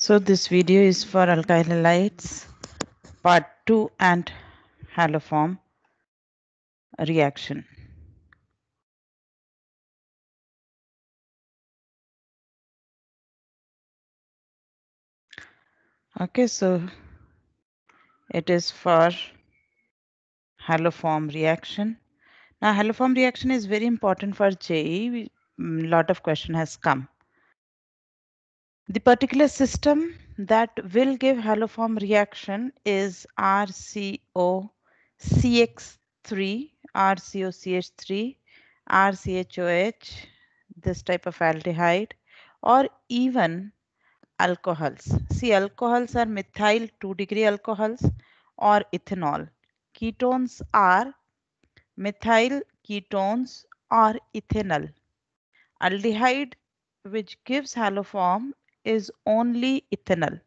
So this video is for alkyl halides part 2 and haloform reaction. Okay, so it is for haloform reaction. Now haloform reaction is very important for JEE. Lot of question has come. The particular system that will give haloform reaction is RCOCH3, RCOCH3, RCHOH, this type of aldehyde, or even alcohols. See, alcohols are methyl 2-degree alcohols or ethanol. Ketones are methyl ketones or ethanol. Aldehyde which gives haloform is only ethanol.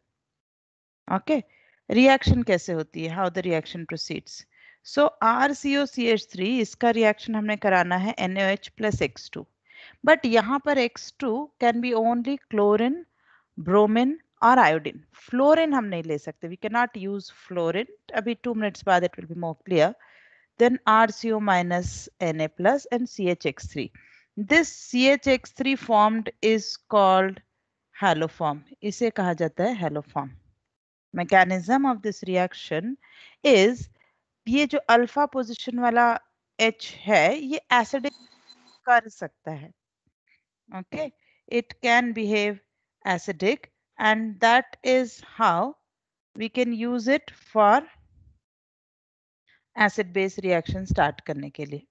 Okay, reaction कैसे होती है? How the reaction proceeds? So RCOCH3 इसका reaction हमने कराना है NaOH plus X2. But यहाँ पर X2 can be only chlorine, bromine और iodine. Fluorine हम नहीं ले सकते. We cannot use fluorine. अभी 2 minutes बाद it will be more clear. Then RCO minus Na plus and CHX3. This CHX3 formed is called haloform. इसे कहा जाता है haloform. Mechanism of this reaction is ये जो अल्फा पोजीशन वाला H है ये एसिडिक कर सकता है. Okay, it can behave acidic and that is how we can use it for acid base reaction start करने के लिए.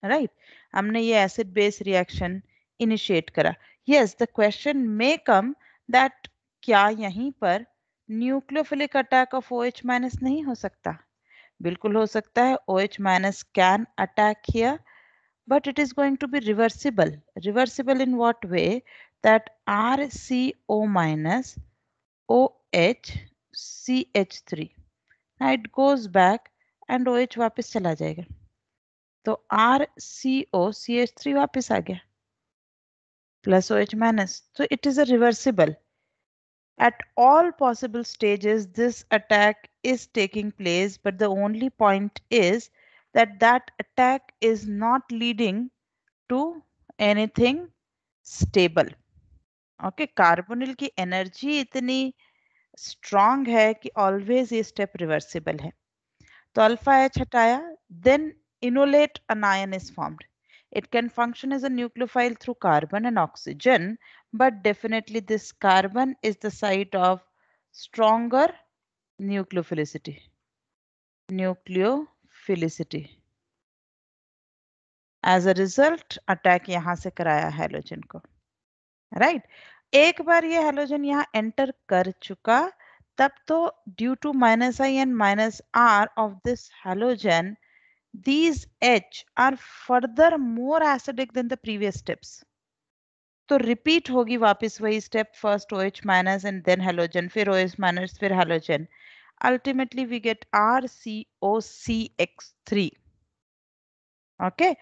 Right, हमने ये acid base reaction initiate करा. Yes, the question may come that क्या यहीं पर nucleophilic attack of OH minus नहीं हो सकता? बिल्कुल हो सकता है. OH minus can attack here, but it is going to be reversible. Reversible in what way? That RCO minus OH CH3. Now it goes back and OH वापस चला जाएगा. तो RCO CH3 वापस आ गया plus OH minus. So it is a reversible. At all possible stages, this attack is taking place, but the only point is that that attack is not leading to anything stable. Okay, carbonyl की energy इतनी strong है कि always ये step reversible है. तो alpha H हटाया, then enolate anion is formed. It can function as a nucleophile through carbon and oxygen, but definitely this carbon is the site of stronger nucleophilicity. Nucleophilicity. As a result, attack यहाँ से कराया halogen को. Right? एक बार ये halogen यहाँ enter कर चुका, तब तो due to minus I and minus R of this halogen, these H are further more acidic than the previous steps. तो repeat होगी वापस वही step, first OH minus and then halogen, फिर OH minus, फिर halogen. Ultimately we get RCOCX3. Okay.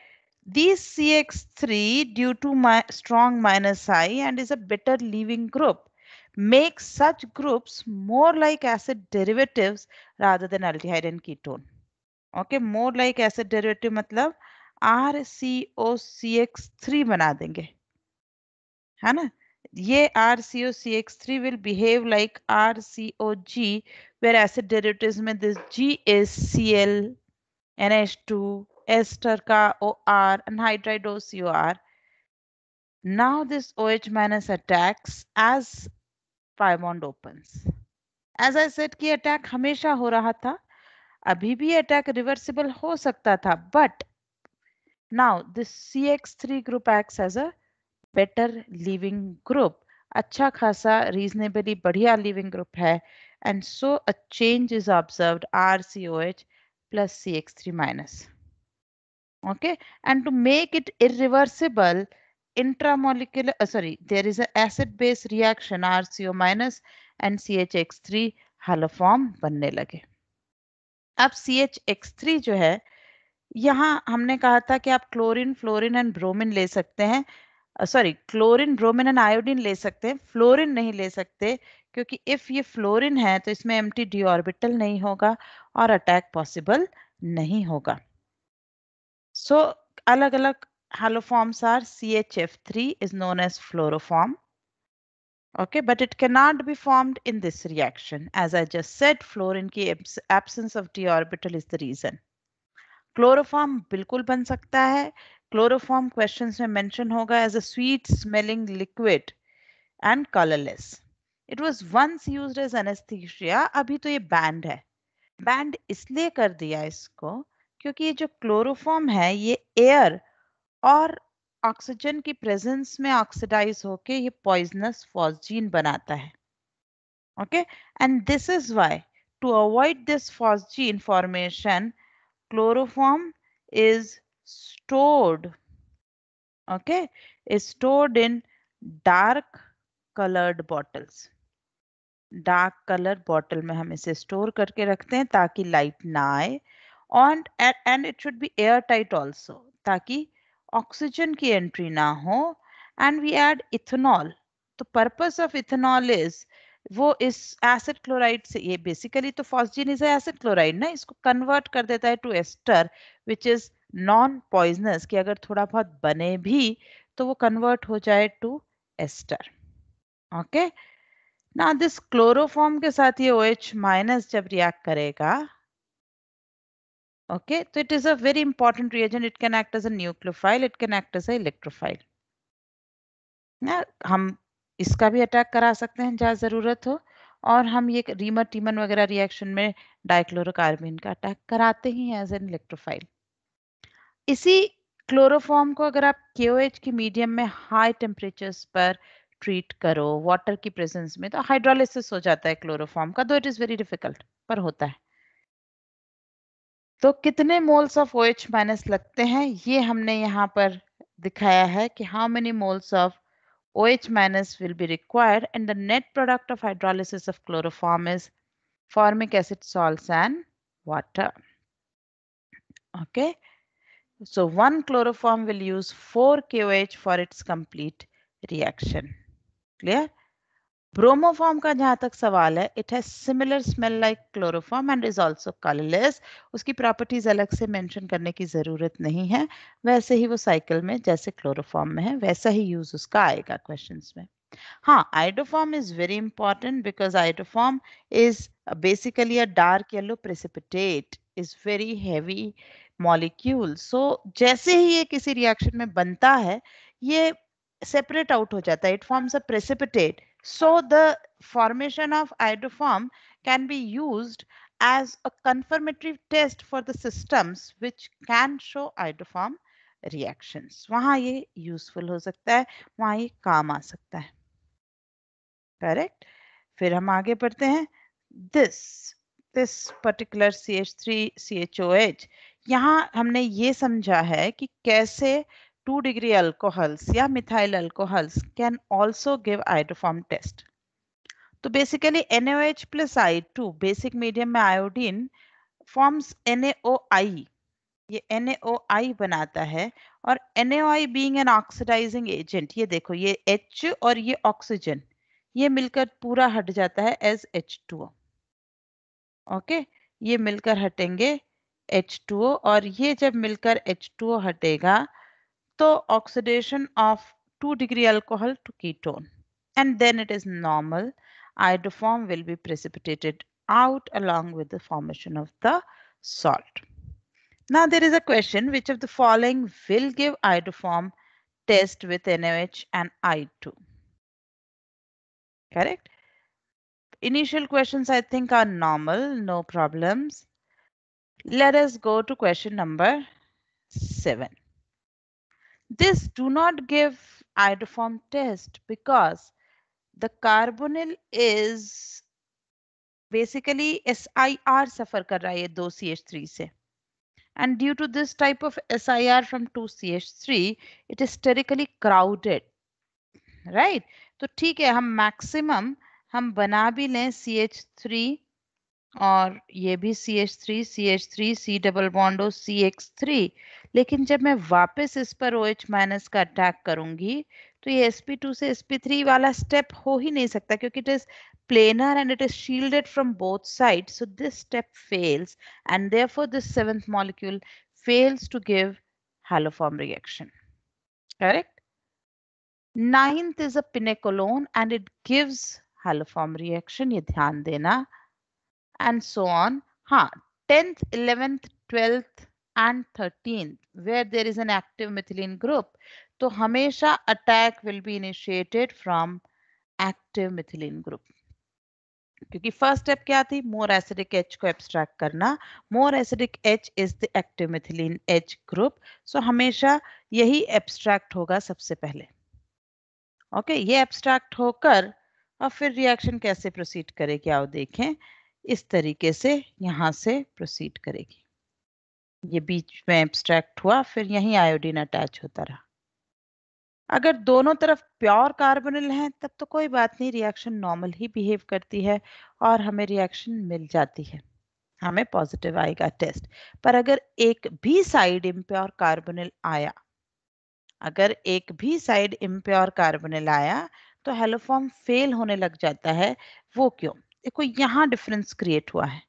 These CX3 due to strong minus I and is a better leaving group makes such groups more like acid derivatives rather than aldehyde and ketone. Okay, more like acid derivative मतलब RCOCX3 बना देंगे, है ना? ये RCOCX3 will behave like RCOG where acid derivatives में this G is Cl, NH2, ester का OR, anhydride OCOR. Now this OH minus attacks as pi bond opens. As I said कि attack हमेशा हो रहा था, अभी भी attack reversible हो सकता था, but now this CX3 group acts as a better leaving group. अच्छा खासा reasonably बढ़िया leaving group है, and so a change is observed RCOH plus CX3 minus. Okay, and to make it irreversible, intramolecular there is an acid base reaction RCO minus and CHX3 haloform बनने लगे. अब CHX3 जो है, यहाँ हमने कहा था कि आप क्लोरीन, फ्लोरीन एंड ब्रोमीन ले सकते हैं. Sorry chlorine, bromine and iodine ले सकते हैं, फ्लोरीन नहीं ले सकते, क्योंकि इफ ये फ्लोरीन है तो इसमें एम्प्टी डी ऑर्बिटल नहीं होगा और अटैक पॉसिबल नहीं होगा. सो अलग अलग haloforms are CHF3 is known as fluoroform. Okay, but it cannot be formed in this reaction. As I just said, fluorine की absence of d orbital is the reason. Chloroform बिल्कुल बन सकता है. Chloroform questions में mention होगा as a sweet smelling liquid and colorless. It was once used as anesthesia. अभी तो ये banned है. Banned इसलिए कर दिया इसको क्योंकि ये जो क्लोरोफॉर्म है ये एयर और ऑक्सीजन की प्रेजेंस में ऑक्सीडाइज होके ये पॉइजनस फॉस्जीन बनाता है. Okay, and this is why to avoid this phosgene formation chloroform is stored, okay, is stored in dark colored bottles. Dark colour bottle में हम इसे स्टोर करके रखते हैं ताकि लाइट ना आए, and it should be air tight also ताकि ऑक्सीजन की एंट्री ना हो. And we add ethanol. तो पर्पस ऑफ इथेनॉल इज वो इस एसिड क्लोराइड से, ये बेसिकली तो फॉस्जीन इज एसिड क्लोराइड ना, इसको कन्वर्ट कर देता है to ester which is non poisonous, कि अगर थोड़ा बहुत बने भी तो वो कन्वर्ट हो जाए टू एस्टर. ओके, ना दिस क्लोरोफॉर्म के साथ ये OH माइनस जब रिएक्ट करेगा, ओके, तो it is a very important reagent. It can act as a nucleophile, it can act as a electrophile. ना हम इसका भी अटैक करा सकते हैं जहाँ जरूरत हो, और हम ये रीमर टीमन वगैरह रिएक्शन में डाइक्लोरोकार्बन का अटैक कराते ही हैं एज एन इलेक्ट्रोफाइल. इसी क्लोरोफॉर्म को अगर आप KOH की मीडियम में हाई टेम्परेचर्स पर ट्रीट करो वाटर की प्रेजेंस में, तो हाइड्रोलिसिस हो जाता है क्लोरोफॉर्म का, दो इट इज वेरी डिफिकल्ट, पर होता है. तो कितने मोल्स ऑफ OH माइनस लगते हैं ये हमने यहाँ पर दिखाया है कि how many moles of OH minus will be required, and the net product of hydrolysis of chloroform is formic acid, salts and water. Okay, so one chloroform will use 4 KOH for its complete reaction. Clear? Bromoform का जहां तक सवाल है, it has similar smell like chloroform and is also colourless. उसकी properties अलग से mention करने की जरूरत नहीं है, वैसे ही वो साइकिल में जैसे क्लोरोफॉर्म में है वैसा ही यूज उसका आएगा क्वेश्चंस में. हाँ, iodoform is very important because iodoform is basically a dark yellow precipitate, is very heavy molecule. So जैसे ही ये किसी रिएक्शन में बनता है ये सेपरेट आउट हो जाता है, it forms a precipitate. So the formation of iodoform can be used as a confirmatory test for the systems which can show iodoform reactions. वहाँ ये useful हो सकता है, वहाँ ये काम आ सकता है. करेक्ट. फिर हम आगे बढ़ते हैं. दिस पर्टिकुलर CH3CHOH, यहाँ हमने ये समझा है कि कैसे 2 डिग्री अल्कोहल्स या methyl alcohols can also give iodoform test. तो basically NaOH plus I2 basic medium में आयोडीन फॉर्म्स NaOI. ये NaOI बनाता है, और NaOI being an oxidizing agent, ये देखो ये H और ये ऑक्सीजन ये मिलकर पूरा हट जाता है एज H2O. ओके, ये मिलकर हटेंगे H2O, और ये जब मिलकर H2O हटेगा तो oxidation of 2 degree alcohol to ketone, and then it is normal. Iodoform will be precipitated out along with the formation of the salt. Now there is a question, which of the following will give iodoform test with NaOH and I2? Correct. Initial questions I think are normal, no problems. Let us go to question number 7. This do not give iodoform test because the carbonyl is basically SIR suffer कर रहा है ये 2CH3 से, and due to this type of SIR from 2CH3 it is sterically crowded, right? तो ठीक है, हम maximum हम बना भी लें CH3 और ये भी CH3 CH3 C double bond हो CX3, लेकिन जब मैं वापस इस पर OH माइनस का अटैक करूंगी तो ये sp2 से sp3 वाला स्टेप हो ही नहीं सकता, क्योंकि it is planar and it is shielded from both sides, so this step fails and therefore this seventh molecule fails to give haloform reaction. Correct? Ninth is a pinecolone and it gives haloform reaction, ये ध्यान देना, and so on. हाँ, 10th, 11th, 12th and 13th where there is an active methylene group, तो हमेशा attack will be initiated from active methylene group, क्योंकि first step क्या थी, more acidic H को एब्स्ट्रैक्ट करना. More acidic H is the active methylene H group, so हमेशा यही abstract होगा सबसे पहले. ओके, ये एब्स्ट्रैक्ट होकर और फिर रिएक्शन कैसे प्रोसीड करेगी आओ देखें. इस तरीके से यहाँ से प्रोसीड करेगी. ये बीच में एब्स्ट्रैक्ट हुआ, फिर यहीं आयोडीन अटैच होता रहा. अगर दोनों तरफ प्योर कार्बोनिल हैं तब तो कोई बात नहीं, रिएक्शन नॉर्मल ही बिहेव करती है और हमें रिएक्शन मिल जाती है, हमें पॉजिटिव आएगा टेस्ट. पर अगर एक भी साइड इम्प्योर कार्बोनिल आया, अगर एक भी साइड इम्प्योर कार्बोनिल आया तो हेलोफॉर्म फेल होने लग जाता है. वो क्यों? देखो यहाँ डिफरेंस क्रिएट हुआ है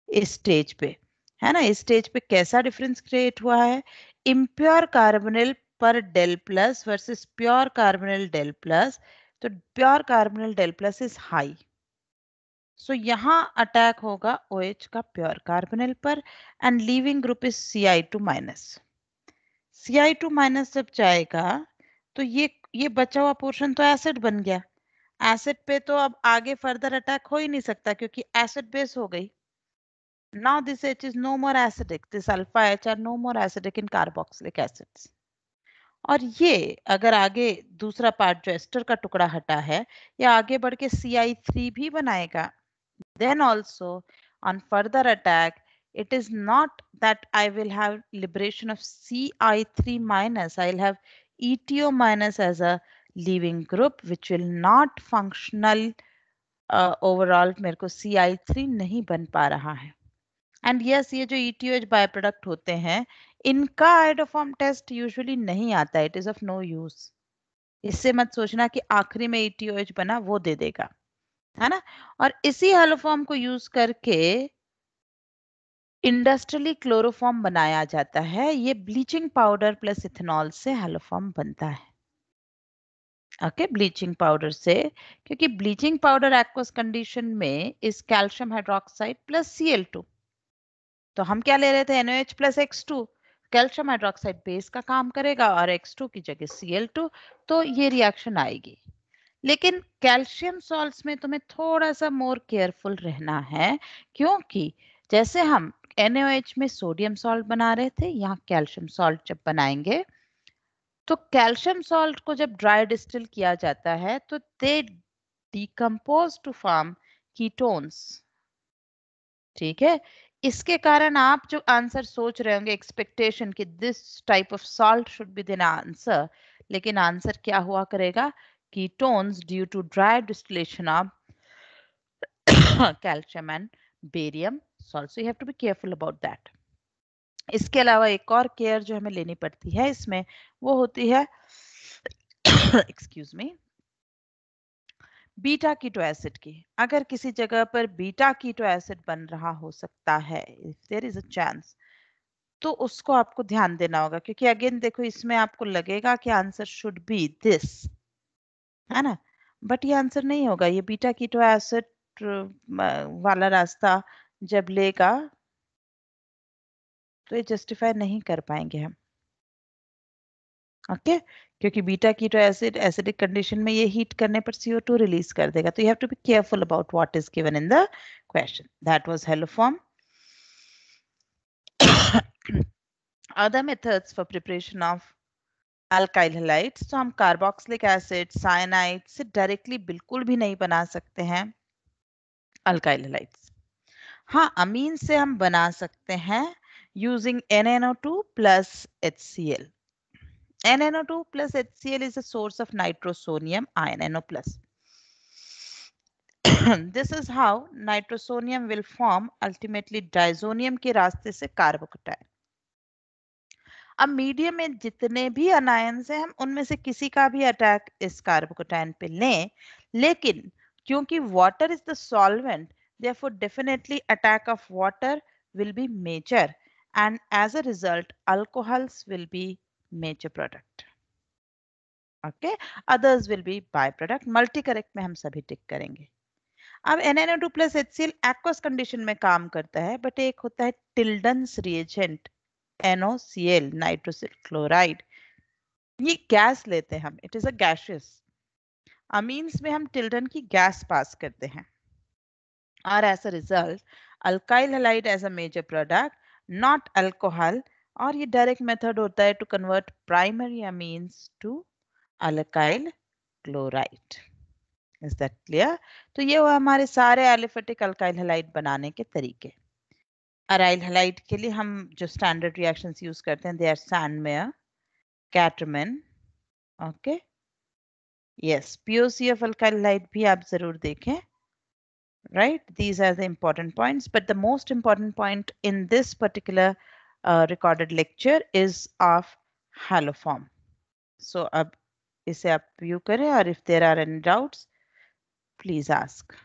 इस स्टेज पे, है ना. इस स्टेज पे कैसा डिफरेंस क्रिएट हुआ है? इम्प्योर कार्बोनिल पर del plus versus pure carbonyl del plus. तो pure carbonyl del plus is high, so यहाँ अटैक होगा OH का प्योर कार्बोनिल पर and leaving group is Ci2 minus. Ci2 minus जब जाएगा तो ये बचा हुआ पोर्शन तो एसिड बन गया. एसिड पे तो अब आगे फर्दर अटैक हो ही नहीं सकता क्योंकि एसिड बेस हो गई. Now this H is no more acidic. This alpha H are no more acidic in carboxylic acids. और ये अगर आगे दूसरा पार्ट जो एस्टर का टुकड़ा हटा है, ये आगे बढ़ के Ci3 भी बनाएगा. Then also on further attack, it is not that I will have liberation of Ci3 minus. I'll have ETO minus as a leaving group, which will not functional overall. मेरे को Ci3 नहीं बन पा रहा है. And yes, ये जो ETOH by product होते हैं इनका आयोडोफॉर्म टेस्ट यूजुअली नहीं आता. It is of no use. इससे मत सोचना कि आखिरी में ETOH बना वो दे देगा, है ना. और इसी हेलोफॉर्म को यूज करके इंडस्ट्रियली क्लोरोफॉर्म बनाया जाता है. ये ब्लीचिंग पाउडर प्लस इथेनॉल से हेलोफॉर्म बनता है. ओके, ब्लीचिंग पाउडर से, क्योंकि ब्लीचिंग पाउडर एक्वस कंडीशन में इस कैल्शियम हाइड्रोक्साइड प्लस Cl2. तो हम क्या ले रहे थे, NaOH plus X2. Calcium hydroxide base का काम करेगा और X2 की जगह Cl2, तो ये रिएक्शन आएगी. लेकिन कैल्शियम सॉल्ट्स में तुम्हें थोड़ा सा मोर केयरफुल रहना है, क्योंकि जैसे हम NaOH में सोडियम सॉल्ट बना रहे थे, यहाँ कैल्शियम सॉल्ट जब बनाएंगे तो कैल्शियम सॉल्ट को जब ड्राई डिस्टिल किया जाता है तो they decompose to form ketones. ठीक है, इसके कारण आप जो आंसर सोच रहे होंगे, एक्सपेक्टेशन कि this type of salt should be then answer, लेकिन आंसर क्या हुआ करेगा, ketones due to dry distillation of calcium and barium salt. So you have to be careful about that. इसके अलावा एक और केयर जो हमें लेनी पड़ती है इसमें, वो होती है excuse me, beta keto acid की. अगर किसी जगह पर बीटा कीटो एसिड बन रहा हो सकता है, if there is a chance, तो उसको आपको ध्यान देना होगा, क्योंकि अगेन देखो इसमें आपको लगेगा कि आंसर शुड बी दिस, है ना, बट ये आंसर नहीं होगा. ये बीटा कीटो एसिड वाला रास्ता जब लेगा तो ये जस्टिफाई नहीं कर पाएंगे हम. ओके, क्योंकि beta keto acid acidic condition में ये हीट करने पर CO2 रिलीज कर देगा. तो you have to be careful about what is given in the question. That was haloform. Other methods for preparation of alkyl halides, तो हम कार्बोक्सिलिक एसिड साइनाइड से डायरेक्टली बिल्कुल भी नहीं बना सकते हैं अल्काइल हैलाइड्स. हाँ, अमीन से हम बना सकते हैं using NaNO2 plus HCl. NaNO2 plus HCl is a source of nitrosonium ion, NO+. This is how nitrosonium will form ultimately diazonium के रास्ते से कार्बोकटायन. अब मीडियम में जितने भी अनायंस हैं हम उनमें से किसी का भी अटैक इस कार्बोकैटायन पे लें, लेकिन क्योंकि water is the solvent, therefore definitely attack of water will be major, and as a result alcohols will be major product. Okay, others will be byproduct. Multi correct में हम सभी टिक करेंगे. अब NaNO2 plus HCl aqueous condition में काम करता है, but एक होता है Tilden's reagent NOCl nitrosyl chloride. ये गैस लेते हैं हम, it is a gaseous. Amines में हम टिल्डन की गैस पास करते हैं, और as a result alkyl halide as a major product, not alcohol. और ये डायरेक्ट मेथड होता है to convert primary amines to alkyl chloride. Is that clear? तो ये हुआ हमारे सारे एलिफेटिक अल्काइल हैलाइड बनाने के तरीके. अराइल हैलाइड के लिए हम जो स्टैंडर्ड रिएक्शंस यूज करते हैं, they are Sandmeyer, Gattermann. Okay, yes, POC of alkyl halide भी आप जरूर देखें. Right, these are the important points, but the most important point in this particular recorded lecture is of haloform. So अब इसे आप view करें, और if there are any doubts please ask.